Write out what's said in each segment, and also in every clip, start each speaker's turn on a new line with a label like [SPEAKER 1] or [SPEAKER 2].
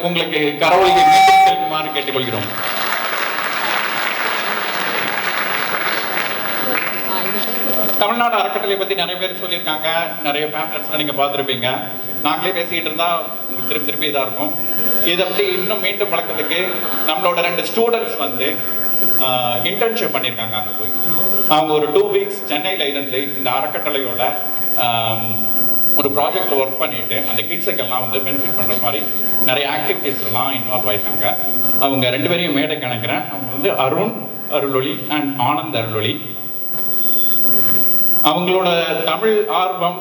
[SPEAKER 1] உங்களுக்கு கரவொலியை மீண்டும் கேட்குமாறு கேட்டுக்கொள்கிறோம். தமிழ்நாடு அறக்கட்டளை பற்றி நிறைய பேர் சொல்லியிருக்காங்க, நிறைய பேம்ப்ளெட்ஸ்லாம் நீங்கள் பார்த்துருப்பீங்க. நாங்களே பேசிக்கிட்டு இருந்தால் உங்களுக்கு திருப்பி திருப்பி இதாக இருக்கும். இதை பற்றி இன்னும் மீண்டும் வளர்க்கறதுக்கு நம்மளோட 2 ஸ்டூடெண்ட்ஸ் வந்து இன்டர்ன்ஷிப் பண்ணியிருக்காங்க. அங்கே போய் அவங்க ஒரு 2 வீக்ஸ் சென்னையில் இருந்து இந்த அறக்கட்டளையோட ஒரு ப்ராஜெக்டில் ஒர்க் பண்ணிவிட்டு அந்த கிட்ஸுக்கெல்லாம் வந்து பெனிஃபிட் பண்ணுற மாதிரி நிறைய ஆக்டிவிட்டீஸ்லாம் இன்வால்வ் ஆகிருக்காங்க. அவங்க 2 பேரையும் மேடைக்கு நினைக்கிறேன். அவங்க வந்து அருண் அருளொலி அண்ட் ஆனந்த் அருளொலி. அவங்களோட தமிழ் ஆர்வம்,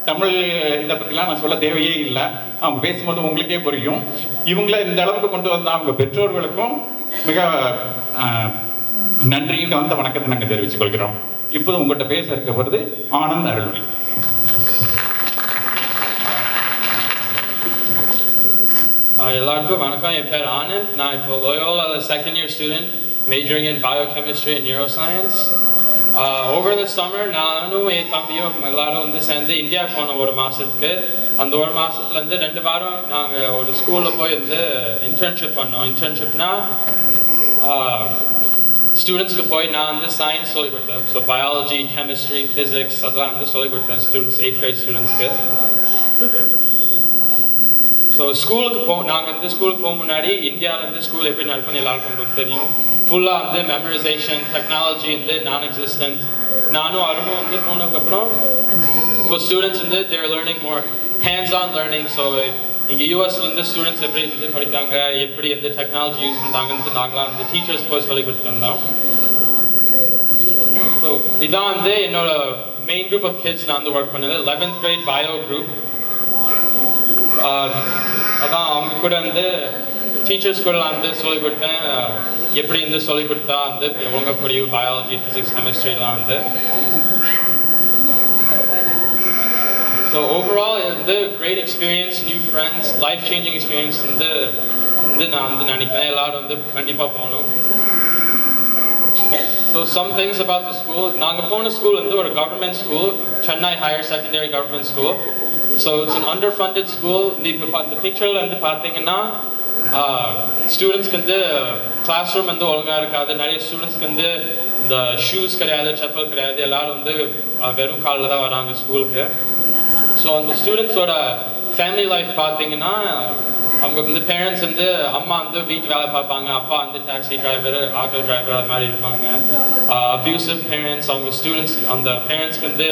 [SPEAKER 1] தமிழ் இதை பற்றிலாம் நான் சொல்ல தேவையே இல்லை. அவங்க பேசும்போது உங்களுக்கே புரியும். இவங்களை இந்த அளவுக்கு கொண்டு வந்த அவங்க பெற்றோர்களுக்கும் மிக நன்றி, இங்கே வந்த வணக்கத்தை நாங்கள் தெரிவித்துக் கொள்கிறோம். இப்போது உங்கள்கிட்ட பேச இருக்க போகிறது ஆனந்த் அருள்மொழி.
[SPEAKER 2] எல்லாருக்கும் வணக்கம். என் பேர் ஆனந்த். நான் இப்போ Loyola second year student, majoring in biochemistry and neuroscience. Over the summer நானும் என் தம்பியும் எல்லாரும் வந்து சேர்ந்து இந்தியா போனோம் ஒரு மாதத்துக்கு. அந்த ஒரு மாதத்துலேருந்து 2 வாரம் நாங்கள் ஒரு ஸ்கூலில் போய் வந்து இன்டர்ன்ஷிப் பண்ணோம். இன்டர்ன்ஷிப்னா ஸ்டூடெண்ட்ஸ்க்கு போய் நான் வந்து சயின்ஸ் சொல்லிக் கொடுத்தேன். ஸோ பயாலஜி, கெமிஸ்ட்ரி, ஃபிசிக்ஸ் அதெல்லாம் வந்து சொல்லிக் கொடுத்தேன் ஸ்டூடெண்ட்ஸ், 8th grade ஸ்டூடெண்ட்ஸ்க்கு. ஸோ நாங்கள் வந்து ஸ்கூலுக்கு போக முன்னாடி இந்தியாவிலேருந்து ஸ்கூல் எப்படி நடக்கும்னு எல்லாருக்கும் உங்களுக்கு தெரியும். ஃபுல்லாக வந்து மெமரைசேஷன் டெக்னாலஜி வந்து நான் எக்ஸிஸ்டன்ட். நானும் அருணும் வந்து போனதுக்கப்புறம் இப்போ ஸ்டூடெண்ட்ஸ் வந்து their learning more hands on learning. So இங்கே யூஎஸ்லேருந்து ஸ்டூடெண்ட்ஸ் எப்படி வந்து படித்தாங்க, எப்படி வந்து டெக்னாலஜி யூஸ் பண்ணாங்கன்னு நாங்களாம் வந்து டீச்சர்ஸ் போய் சொல்லி கொடுத்துருந்தோம். ஸோ இதான் வந்து என்னோட மெயின் குரூப் ஆஃப் கிட்ஸ் நான் வந்து ஒர்க் பண்ணது. 11th grade bio group. அதான் அவங்க கூட வந்து டீச்சர்ஸ் கூட வந்து சொல்லிக் கொடுத்தேன். எப்படி வந்து சொல்லிக் கொடுத்தா வந்து ஒழுங்காக புரியும் பயாலஜி, ஃபிசிக்ஸ், கெமிஸ்ட்ரிலாம் வந்து. ஸோ ஓவரால் வந்து great experience, new friends, life changing experience வந்து நான் வந்து நினைக்கிறேன் எல்லாரும் வந்து கண்டிப்பாக போகணும். So some things about the school. நாங்கள் போன ஸ்கூல் வந்து ஒரு government school, Chennai higher secondary government school. So it's an underfunded school. இப்போ இந்த பிக்சரில் வந்து பார்த்தீங்கன்னா ஸ்டூடெண்ட்ஸ்க்கு வந்து கிளாஸ் ரூம் வந்து ஒழுங்காக இருக்காது. நிறைய ஸ்டூடெண்ட்ஸ்க்கு வந்து இந்த ஷூஸ் கிடையாது, செப்பல் கிடையாது. எல்லோரும் வந்து வெறும் காலில் தான் வராங்க ஸ்கூலுக்கு. ஸோ அந்த ஸ்டூடெண்ட்ஸோட ஃபேமிலி லைஃப் பார்த்தீங்கன்னா அவங்க வந்து பேரண்ட்ஸ் வந்து அம்மா வந்து வீட்டு வேலை பார்ப்பாங்க, அப்பா வந்து டாக்ஸி டிரைவர், ஆட்டோ டிரைவர் அது மாதிரி இருப்பாங்க. Abusive parents. அவங்க ஸ்டூடெண்ட்ஸ் அந்த பேரண்ட்ஸ்க்கு வந்து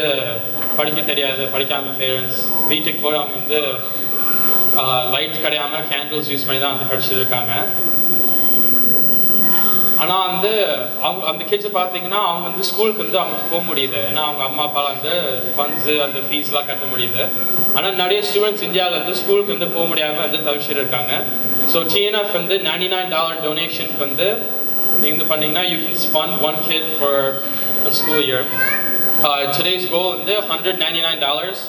[SPEAKER 2] படிக்க தெரியாது, படிக்காமல் பேரண்ட்ஸ் வீட்டுக்கு போய் அவங்க வந்து லைட் கிடையாமல் கேண்டில்ஸ் யூஸ் பண்ணி தான் வந்து படிச்சுருக்காங்க. ஆனால் வந்து அவங்க அந்த கிட்ஸை பார்த்தீங்கன்னா அவங்க வந்து ஸ்கூலுக்கு வந்து அவங்க போக முடியுது. ஏன்னா அவங்க அம்மா அப்பாலாம் வந்து ஃபண்ட்ஸு அந்த ஃபீஸ்லாம் கட்ட முடியுது. ஆனால் நிறைய ஸ்டூடெண்ட்ஸ் இந்தியாவில் வந்து ஸ்கூலுக்கு வந்து போக முடியாமல் வந்து தவிச்சிட்டு இருக்காங்க. ஸோ TNF வந்து $99 டொனேஷனுக்கு வந்து நீங்கள் வந்து பண்ணிங்கன்னா you can fund 1 kid for a school year. Today's goal வந்து $199.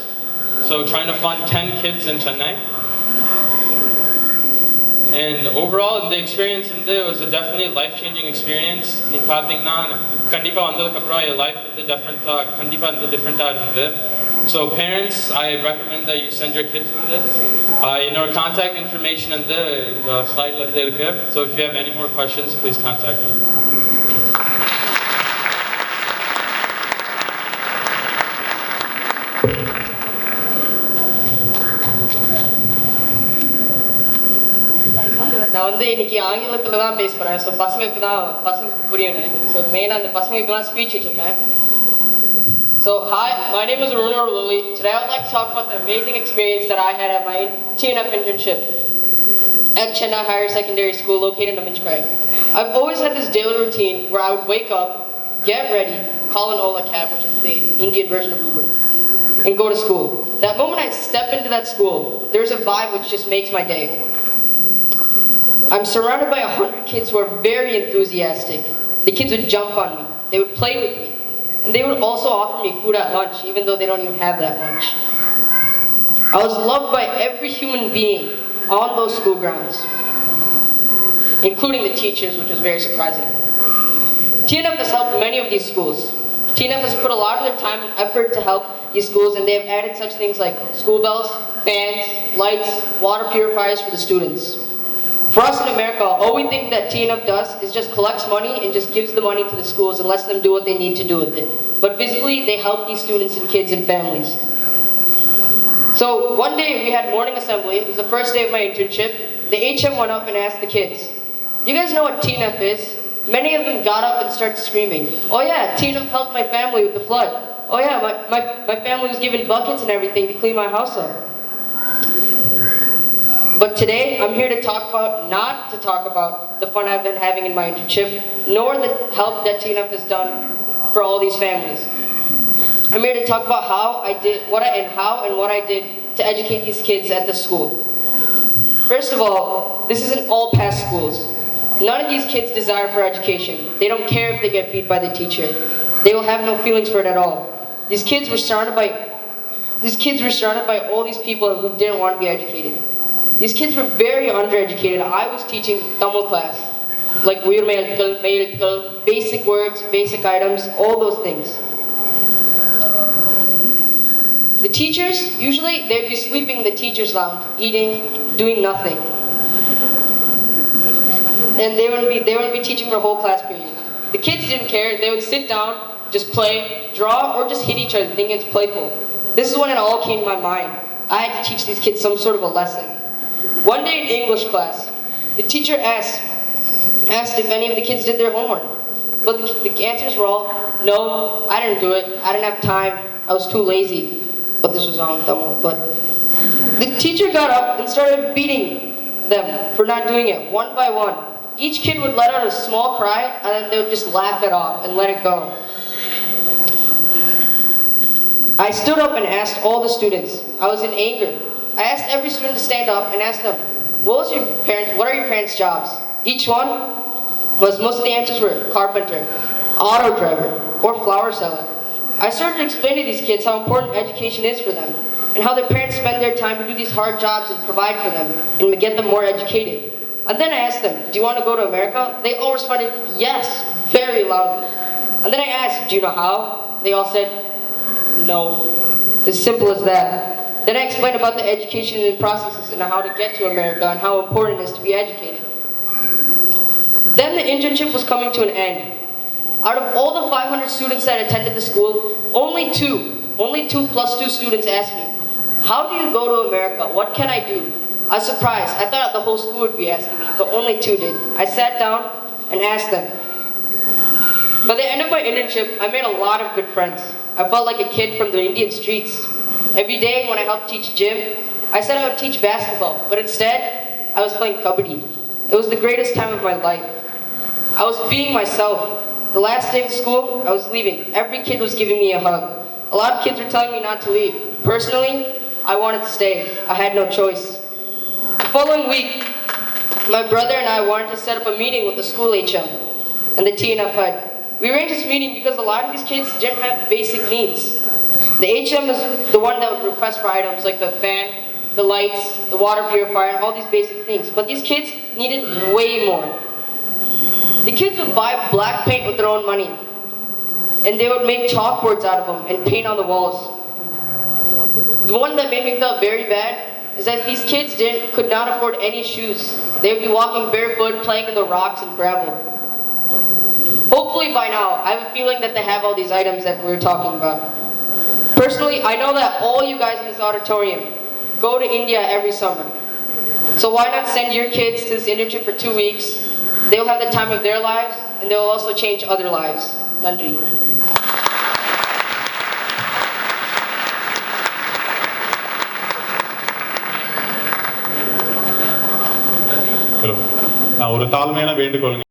[SPEAKER 2] So trying to fund 10 kids in Chennai. And overall the experience was a definitely life-changing experience. நீங்க பார்த்தீங்கன்னா கண்டிப்பா வந்ததுக்கு அப்புறம் என் லைஃப் வந்து கண்டிப்பா டிஃப்ரெண்டா இருந்தது. So parents, I recommend that you send your kids to this. என்னோட contact information இந்த slideல இருந்து இருக்கு. So if you have any more questions, please contact me.
[SPEAKER 3] நான் வந்து இன்னைக்கு ஆங்கிலத்தில் தான் பேச போகிறேன். ஸோ பசங்களுக்கு புரியணும். ஸோ மெயினாக அந்த பசங்களுக்குலாம் ஸ்பீச் வச்சுருக்கேன். So hi, my name is Arun Aruloli. Today I would like to talk about the amazing experience that I had at my TNF internship at Chennai Higher Secondary School located in Aminchkai. I've always had this daily routine where I would wake up, get ready, call an Ola cab, which is the Indian version of Uber, and go to school. That moment I step into that school, there's a vibe which just makes my day. I'm surrounded by 100 kids who are very enthusiastic. The kids would jump on me, they would play with me, and they would also offer me food at lunch, even though they don't even have that much. I was loved by every human being on those school grounds, including the teachers, which was very surprising. TNF has helped many of these schools. TNF has put a lot of their time and effort to help these schools, and they have added such things like school bells, fans, lights, water purifiers for the students. For us in America, all we think that TNF does is just collects money and just gives the money to the schools and lets them do what they need to do with it. But physically, they help these students and kids and families. So one day we had morning assembly. It was the first day of my internship. The HM went up and asked the kids, "You guys know what TNF is?" Many of them got up and started screaming, "Oh yeah, TNF helped my family with the flood. Oh yeah, my family was given buckets and everything to clean my house up." But today, I'm here to not to talk about the fun I've been having in my internship, nor the help that TNF has done for all these families. I'm here to talk about how I did, what I did to educate these kids at the school. First of all, this isn't all past schools. None of these kids desire for education. They don't care if they get beat by the teacher. They will have no feelings for it at all. These kids were surrounded by all these people who didn't want to be educated. These kids were very undereducated. I was teaching Tamil class, like basic words, basic items, all those things. The teachers, usually they'd be sleeping in the teacher's lounge, eating, doing nothing. And they wouldn't be teaching for a whole class period. The kids didn't care. They would sit down, just play, draw, or just hit each other, thinking it's playful. This is when it all came to my mind. I had to teach these kids some sort of a lesson. One day in English class, the teacher asked if any of the kids did their homework. But the answers were all, "No, I didn't do it. I didn't have time. I was too lazy." But this was on Tamil. But the teacher got up and started beating them for not doing it, one by one. Each kid would let out a small cry, and then they would just laugh it off and let it go. I stood up and asked all the students. I was in anger. I asked every student to stand up and ask them, what are your parents' jobs? Most of the answers were carpenter, auto driver, or flower seller. I started to explain to these kids how important education is for them, and how their parents spend their time to do these hard jobs and provide for them, and to get them more educated. And then I asked them, "Do you want to go to America?" They all responded, "Yes," very loudly. And then I asked, "Do you know how?" They all said, "No." As simple as that. Then I explained about the education and processes and how to get to America and how important it is to be educated. Then the internship was coming to an end. Out of all the 500 students that attended the school, only two plus two students asked me, "How do you go to America? What can I do?" I was surprised. I thought the whole school would be asking me, but only two did. I sat down and asked them. By the end of my internship, I made a lot of good friends. I felt like a kid from the Indian streets. Every day when I helped teach gym, I said I would teach basketball, but instead, I was playing kabaddi. It was the greatest time of my life. I was being myself. The last day of school, I was leaving. Every kid was giving me a hug. A lot of kids were telling me not to leave. Personally, I wanted to stay. I had no choice. The following week, my brother and I wanted to set up a meeting with the school HM and the TNF head. We arranged this meeting because a lot of these kids didn't have basic needs. The HM is the one that would request for items like the fan, the lights, the water purifier, and all these basic things. But these kids needed way more. The kids would buy black paint with their own money, and they would make chalkboards out of them and paint on the walls. The one that made me feel very bad is that these kids could not afford any shoes. They would be walking barefoot, playing in the rocks and gravel. Hopefully by now, I have a feeling that they have all these items that we were talking about. Personally, I know that all you guys in this auditorium go to India every summer. So why not send your kids to this internship for 2 weeks? They'll have the time of their lives, and they'll also change other lives. Nandri.
[SPEAKER 4] நான் ஒரு தாழ்மையான வேண்டுகோள்